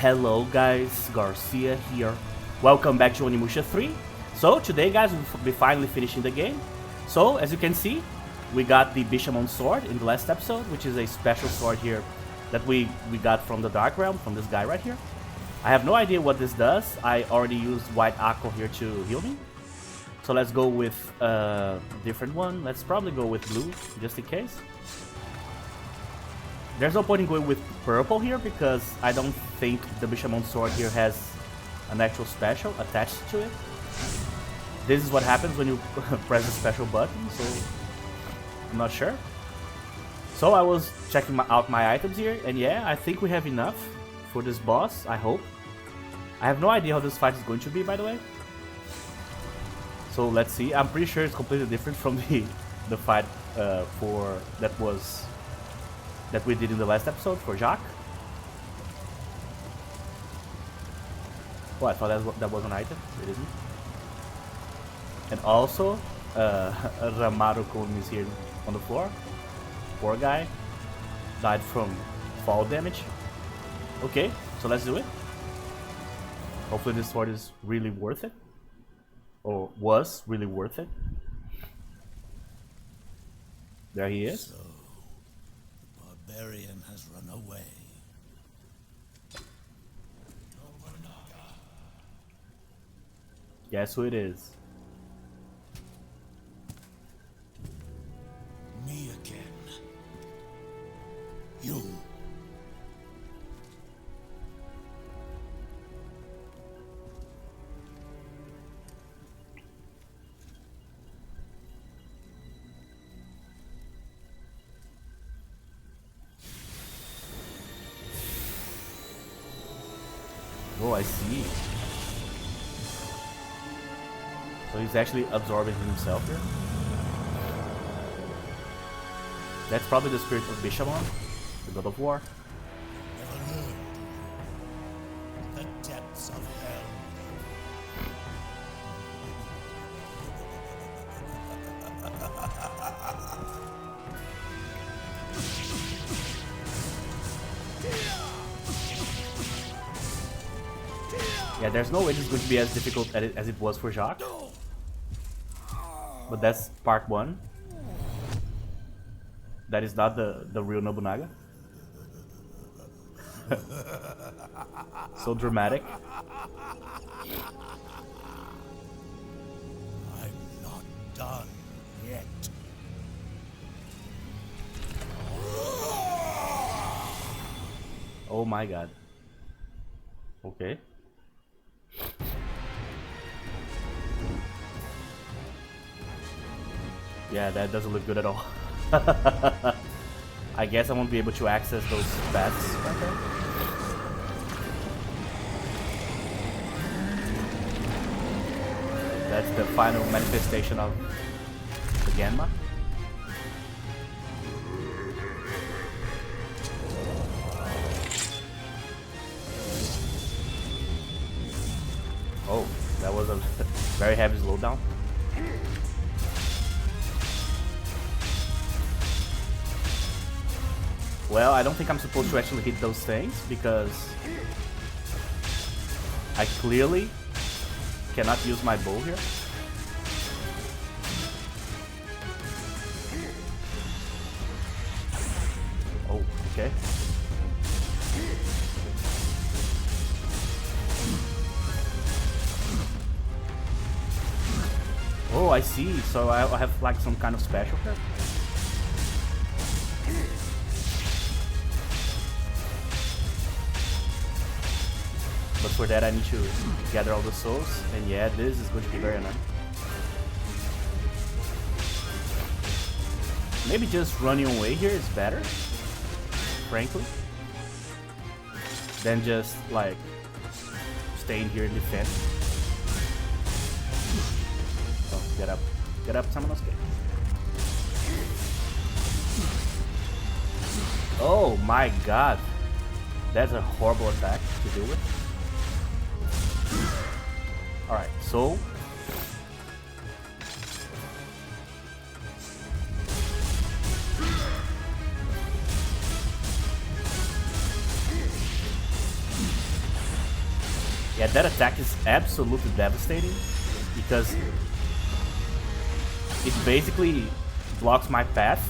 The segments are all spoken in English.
Hello guys, Garcia here. Welcome back to Onimusha 3. So today guys, we'll be finally finishing the game. So as you can see, we got the Bishamon sword in the last episode, which is a special sword here that we got from the Dark Realm, from this guy right here. I have no idea what this does. I already used White Aqua here to heal me. So let's go with a different one. Let's probably go with blue, just in case. There's no point in going with purple here because I don't think the Bishamon sword here has an actual special attached to it. This is what happens when you press the special button, so I'm not sure. So I was checking out my items here, and yeah, I think we have enough for this boss, I hope. I have no idea how this fight is going to be, by the way. So let's see. I'm pretty sure it's completely different from the fight that we did in the last episode for Jacques. Oh, I thought that was an item. It isn't. And also, Ramaru-kun is here on the floor. Poor guy. Died from fall damage. Okay, so let's do it. Hopefully this sword is really worth it. Or was really worth it. There he is. So, the barbarian has run away. Guess who it is? Me again. You. Oh, I see. So he's actually absorbing himself here. That's probably the spirit of Bishamon, the god of war. Never learned the depths of hell. Yeah, there's no way this is going to be as difficult as it was for Jacques. But that's part 1. That is not the real Nobunaga. So dramatic. I'm not done yet. Oh my god. Okay. Yeah, that doesn't look good at all. I guess I won't be able to access those bats right there. That's the final manifestation of the Genma. Oh, that was a very heavy slowdown. Well, I don't think I'm supposed to actually hit those things because I clearly cannot use my bow here. Oh, okay. Oh, I see. So I have like some kind of special here. But for that I need to gather all the souls, and yeah, this is going to be very annoying. Maybe just running away here is better, frankly, than just like staying here and defend. Oh, get up, Samanosuke. Oh my god, that's a horrible attack to deal with. Alright, so Yeah, that attack is absolutely devastating because it basically blocks my path.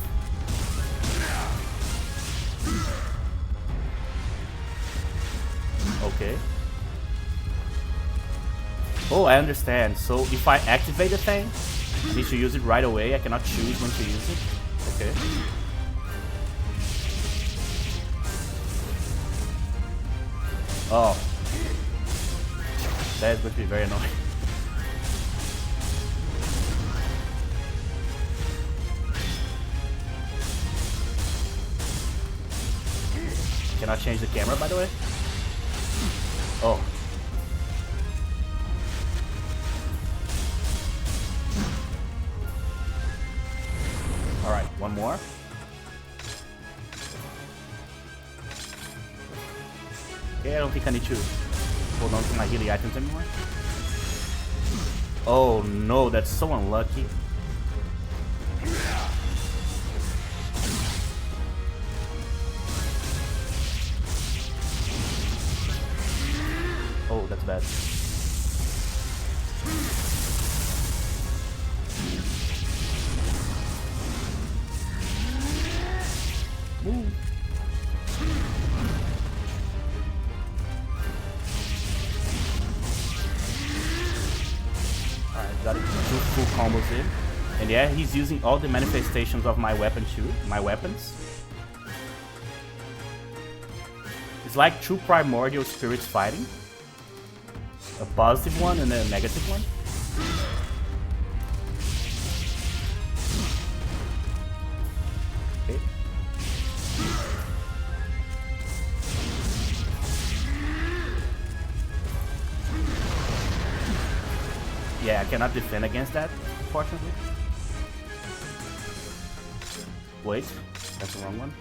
Okay. Oh, I understand. So if I activate the thing, I need to use it right away. I cannot choose when to use it. Okay. Oh. That is going to be very annoying. Cannot change the camera, by the way. Oh. Alright, one more. Okay, I don't think I need to hold on to my healing items anymore. Oh no, that's so unlucky. Oh, that's bad. Ooh. Alright, got it. 2 full combos in. And yeah, he's using all the manifestations of my weapon too. My weapons. It's like 2 primordial spirits fighting. A positive one and a negative one. Okay. Yeah, I cannot defend against that, unfortunately. Wait, that's the wrong one.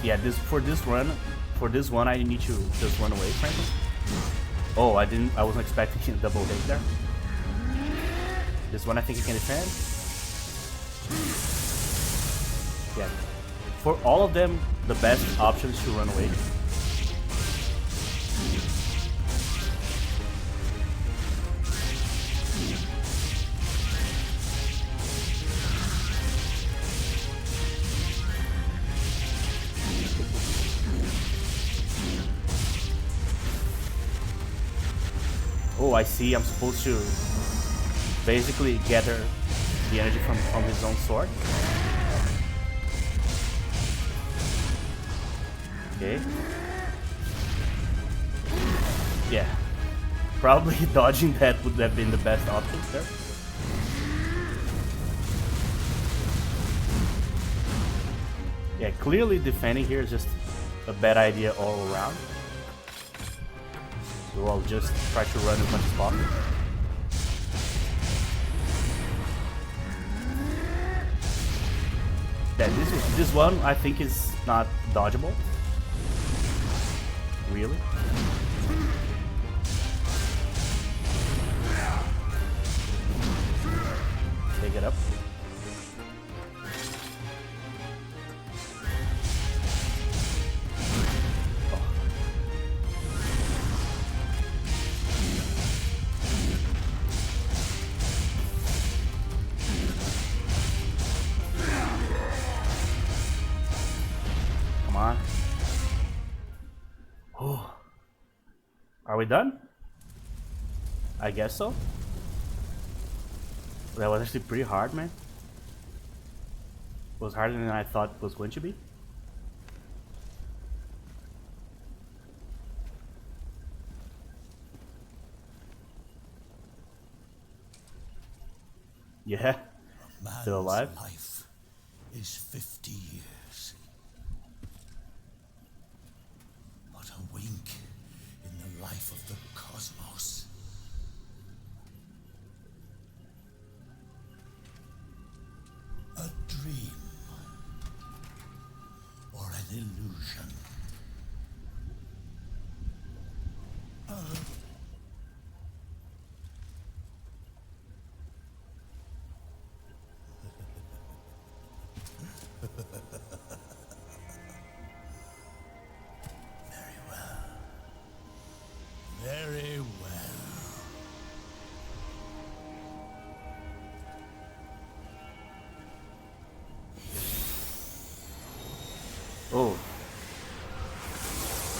Yeah, for this one, I need to just run away, frankly. Oh, I wasn't expecting a double hit there. This one I think I can defend. Yeah. For all of them, the best option is to run away. Oh, I see. I'm supposed to basically gather the energy from his own sword. Okay. Yeah. Probably dodging that would have been the best option there. Yeah, clearly defending here is just a bad idea all around. So I'll just try to run as much as possible. Yeah, this one I think is not dodgeable. Really? Take it up. Come on. Oh. Are we done? I guess so. That was actually pretty hard, man. It was harder than I thought it was going to be. Yeah, still alive. Life is 50 years. But a wink in the life of the cosmos. A dream or an illusion.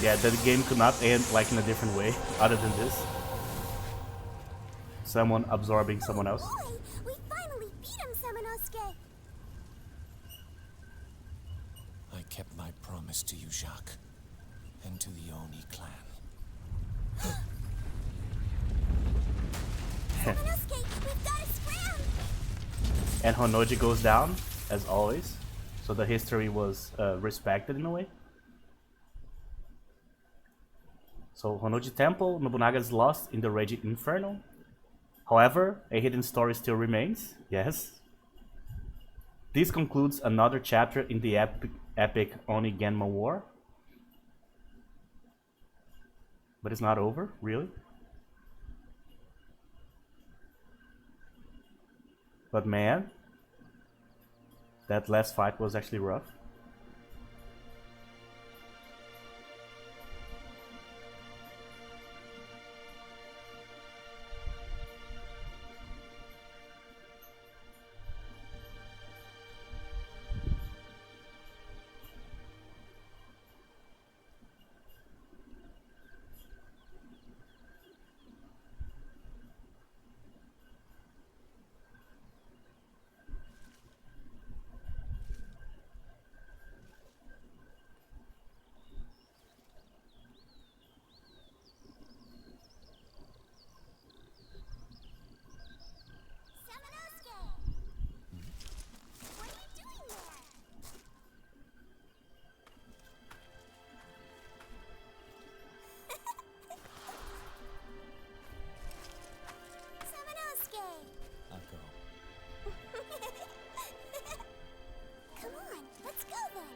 Yeah, the game could not end like in a different way other than this. Someone absorbing someone else. Boy, we finally beat him, Samanosuke. I kept my promise to you, Jacques, and to the Oni clan. Samanosuke, we've got to scram. And Honoji goes down, as always. So the history was respected in a way. So Honoji Temple, Nobunaga is lost in the raging inferno. However, a hidden story still remains. Yes. This concludes another chapter in the epic Oni Genma War. But it's not over, really. But man, that last fight was actually rough. Samanosuke! What are you doing there? Samanosuke! I'll go. Come on, let's go then.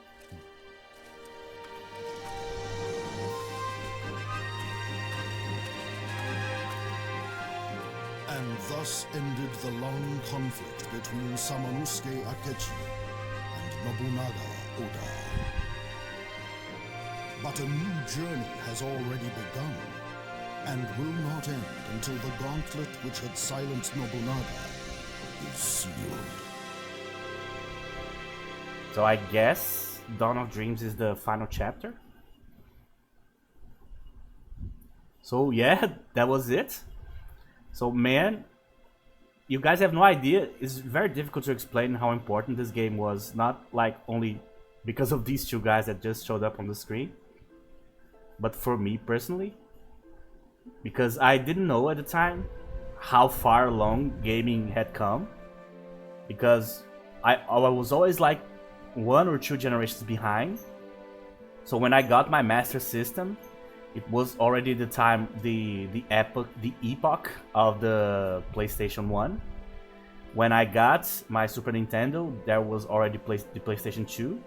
And thus ended the long conflict between Samanosuke Akechi and Nobunaga Oda. But a new journey has already begun, and will not end until the gauntlet which had silenced Nobunaga is sealed. So I guess Dawn of Dreams is the final chapter. So yeah, that was it. So man, you guys have no idea. It's very difficult to explain how important this game was. Not like only because of these two guys that just showed up on the screen, but for me personally, because I didn't know at the time how far along gaming had come. Because I was always like 1 or 2 generations behind. So when I got my Master System, it was already the time, the epoch of the PlayStation 1. When I got my Super Nintendo, there was already the PlayStation 2.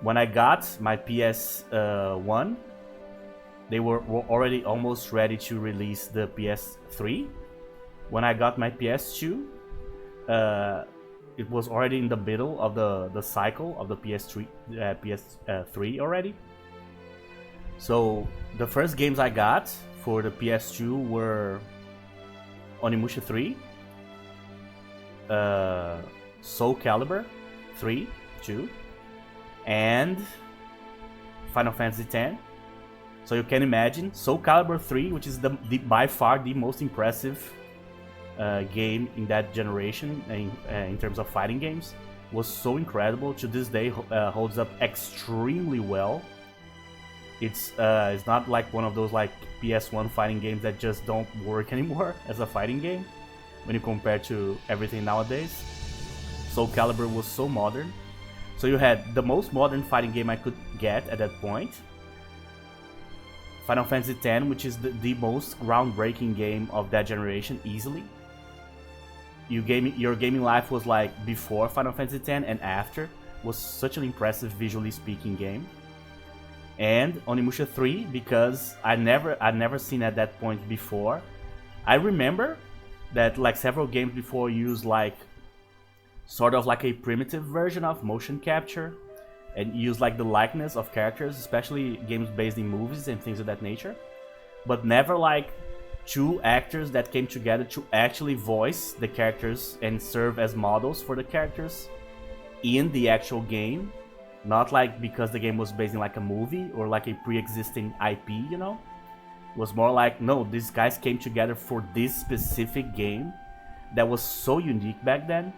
When I got my PS1, they were already almost ready to release the PS3. When I got my PS2, it was already in the middle of the cycle of the PS3 already. So the first games I got for the PS2 were Onimusha 3, Soul Calibur 3, 2, and Final Fantasy X. So you can imagine Soul Calibur 3, which is by far the most impressive game in that generation in terms of fighting games, was so incredible. To this day, holds up extremely well. It's not like one of those like PS1 fighting games that just don't work anymore as a fighting game when you compare to everything nowadays. Soul Calibur was so modern. So you had the most modern fighting game I could get at that point. Final Fantasy X, which is the most groundbreaking game of that generation, easily. Your gaming life was like before Final Fantasy X and after. Was such an impressive, visually speaking game. And Onimusha 3, because I'd never seen at that point before. I remember that like several games before used like sort of like a primitive version of motion capture and use like the likeness of characters, especially games based in movies and things of that nature, but never like two actors that came together to actually voice the characters and serve as models for the characters in the actual game. Not like because the game was based in like a movie or like a pre-existing IP, you know? It was more like, no, these guys came together for this specific game that was so unique back then.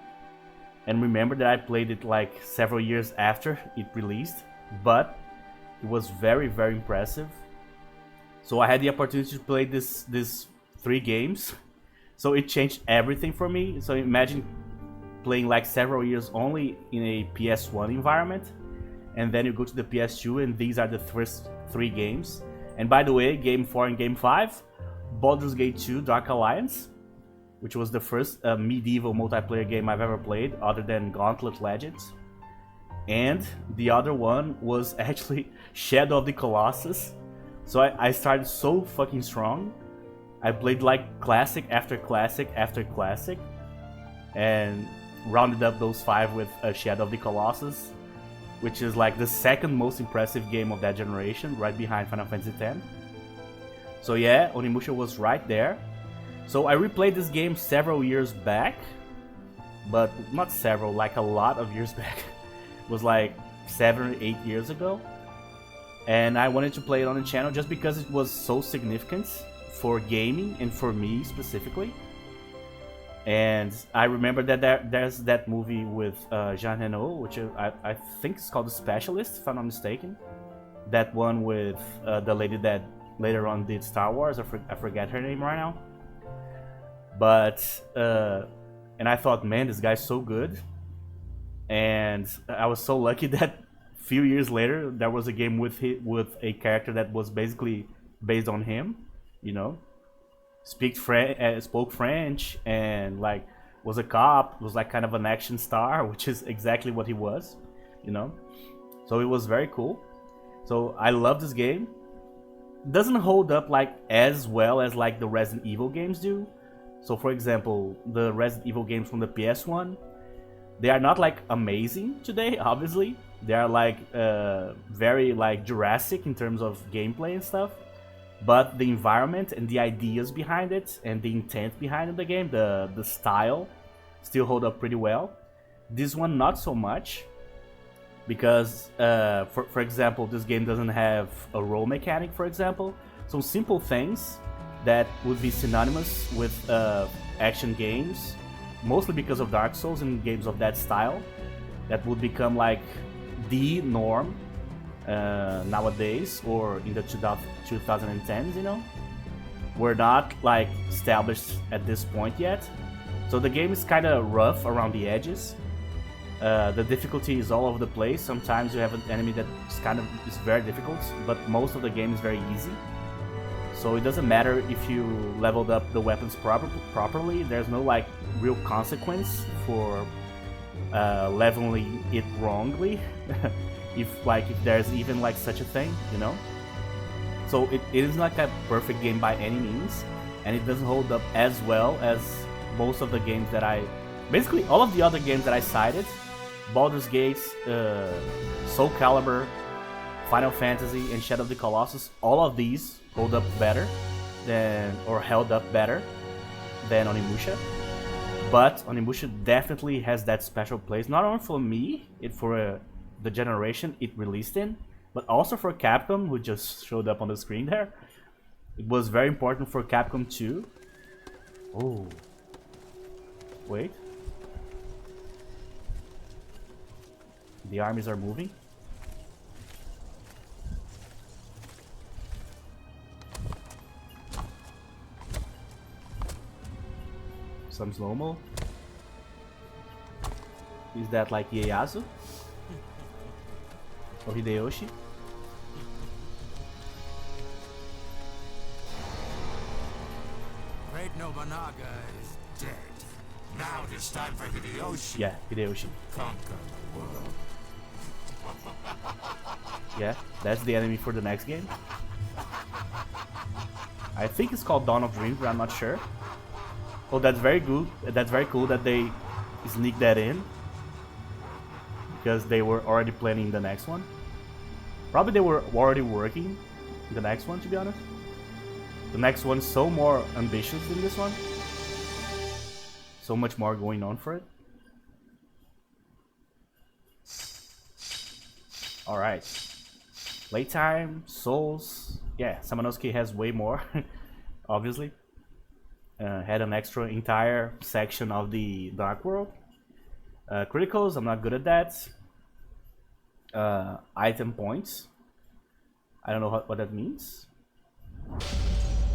And remember that I played it like several years after it released, but it was very, very impressive. So I had the opportunity to play these 3 games. So it changed everything for me. So imagine playing like several years only in a PS1 environment, and then you go to the PS2 and these are the first 3 games. And by the way, Game 4 and Game 5, Baldur's Gate 2 Dark Alliance, which was the first medieval multiplayer game I've ever played other than Gauntlet Legends. And the other one was actually Shadow of the Colossus. So I started so fucking strong. I played like classic after classic after classic, and rounded up those 5 with Shadow of the Colossus, which is like the second most impressive game of that generation, right behind Final Fantasy X. So yeah, Onimusha was right there. So I replayed this game several years back, but not several, like a lot of years back. It was like 7 or 8 years ago. And I wanted to play it on the channel just because it was so significant for gaming and for me specifically. And I remember that there's that movie with Jean Reno, which I think is called The Specialist, if I'm not mistaken. That one with the lady that later on did Star Wars. I forget her name right now. But, and I thought, man, this guy's so good. And I was so lucky that a few years later, there was a game with a character that was basically based on him, you know? Spoke French and like was a cop, was like kind of an action star, which is exactly what he was, you know. So it was very cool. So I love this game. Doesn't hold up like as well as like the Resident Evil games do. So for example, the Resident Evil games from the PS1, they are not like amazing today, obviously. They are like very like Jurassic in terms of gameplay and stuff. But the environment and the ideas behind it and the intent behind the game, the style, still hold up pretty well. This one not so much, because for example, this game doesn't have a roll mechanic, for example. Some simple things that would be synonymous with action games, mostly because of Dark Souls and games of that style, that would become like the norm nowadays, or in the 2010s, you know, were not like established at this point yet. So the game is kind of rough around the edges. The difficulty is all over the place. Sometimes you have an enemy that is very difficult, but most of the game is very easy. So it doesn't matter if you leveled up the weapons properly. There's no like real consequence for leveling it wrongly. if there's even like such a thing, you know. So it is not a perfect game by any means, and it doesn't hold up as well as most of the games that basically all of the other games that I cited, Baldur's Gate, Soul Calibur, Final Fantasy, and Shadow of the Colossus. All of these held up better than Onimusha. But Onimusha definitely has that special place, not only for me, for the generation it released in, but also for Capcom, who just showed up on the screen there. It was very important for Capcom too. Oh, wait. The armies are moving. Some slow-mo. Is that like Ieyasu? Or Hideyoshi? Great Nobunaga is dead. Now it is time for Hideyoshi. Yeah, Hideyoshi. Conquer the world. Yeah, that's the enemy for the next game. I think it's called Dawn of Dreams, but I'm not sure. Oh, that's very good. That's very cool that they sneaked that in, because they were already planning the next one. Probably they were already working the next one, to be honest. The next one's so more ambitious than this one. So much more going on for it. Alright. Playtime, Souls. Yeah, Samanosuke has way more, obviously. Had an extra entire section of the Dark World. Criticals, I'm not good at that. Item points. I don't know what that means.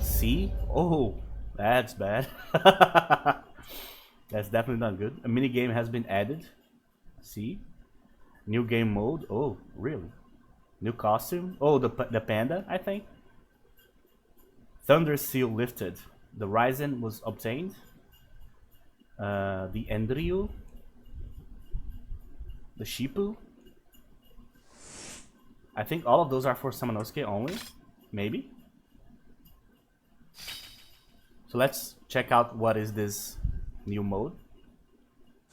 C? Oh, that's bad. That's definitely not good. A mini game has been added. C. New game mode. Oh, really? New costume. Oh, the panda, I think. Thunder seal lifted. The Ryzen was obtained. The Endryu. The Shipu. I think all of those are for Samanosuke only. Maybe. So let's check out what is this new mode.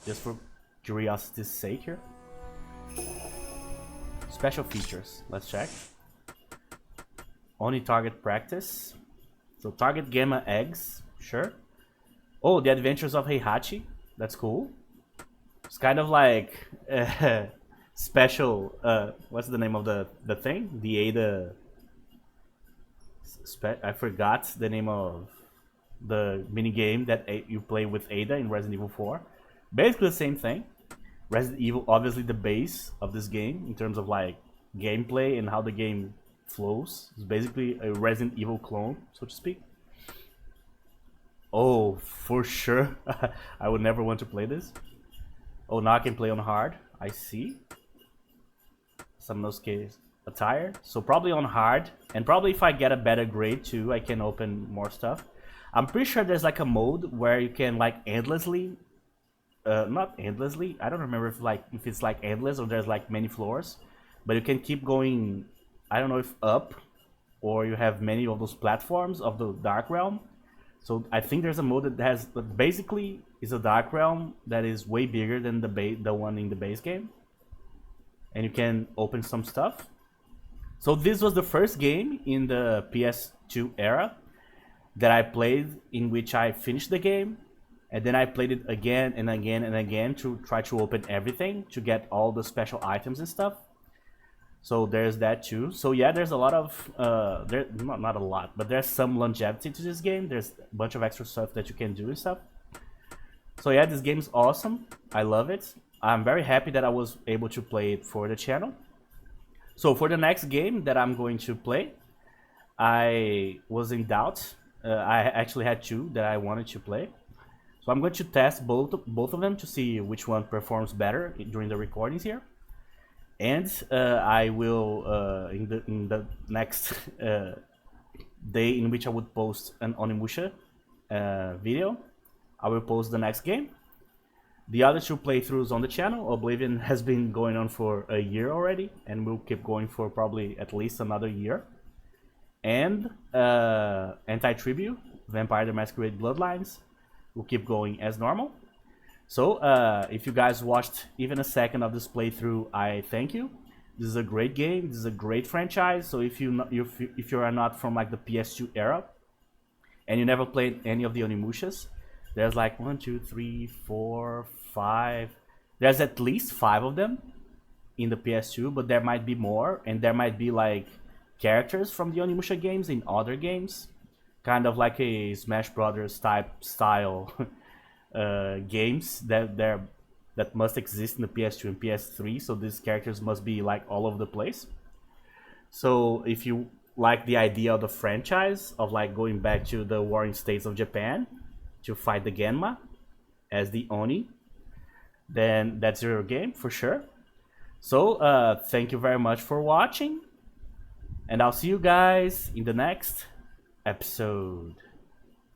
Just for curiosity's sake here. Special features. Let's check. Only target practice. So target gamma eggs. Sure. Oh, the Adventures of Heihachi. That's cool. It's kind of like special. What's the name of the thing? The Ada. I forgot the name of the mini game that you play with Ada in Resident Evil 4. Basically the same thing. Resident Evil, obviously the base of this game in terms of like gameplay and how the game flows. It's basically a Resident Evil clone, so to speak. Oh, for sure. I would never want to play this. Oh, now I can play on hard. I see. Samanosuke's attire. So probably on hard. And probably if I get a better grade too, I can open more stuff. I'm pretty sure there's like a mode where you can like endlessly, not endlessly, I don't remember if it's like endless or there's like many floors, but you can keep going, I don't know if up, or you have many of those platforms of the Dark Realm. So I think there's a mode that basically is a Dark Realm that is way bigger than the one in the base game, and you can open some stuff. So this was the first game in the PS2 era that I played in which I finished the game, and then I played it again and again and again to try to open everything to get all the special items and stuff. So there's that too. So yeah, there's a lot of not a lot, but there's some longevity to this game. There's a bunch of extra stuff that you can do and stuff. So yeah, this game is awesome. I love it. I'm very happy that I was able to play it for the channel. So for the next game that I'm going to play, I was in doubt. I actually had two that I wanted to play. So I'm going to test both of them to see which one performs better during the recordings here. And I will, in the next day in which I would post an Onimusha video, I will post the next game. The other two playthroughs on the channel, Oblivion has been going on for a year already, and will keep going for probably at least another year. And Anti-Tribute, Vampire the Masquerade Bloodlines, will keep going as normal. So if you guys watched even a second of this playthrough, I thank you. This is a great game. This is a great franchise. So if you are not from like the PS2 era and you never played any of the Onimushas, there's like 1, 2, 3, 4, 5. There's at least 5 of them in the PS2, but there might be more, and there might be like characters from the Onimusha games in other games, kind of like a Smash Brothers type style games that must exist in the PS2 and PS3. So these characters must be like all over the place. So if you like the idea of the franchise of like going back to the warring states of Japan to fight the Genma as the Oni, then that's your game for sure. So thank you very much for watching, and I'll see you guys in the next episode.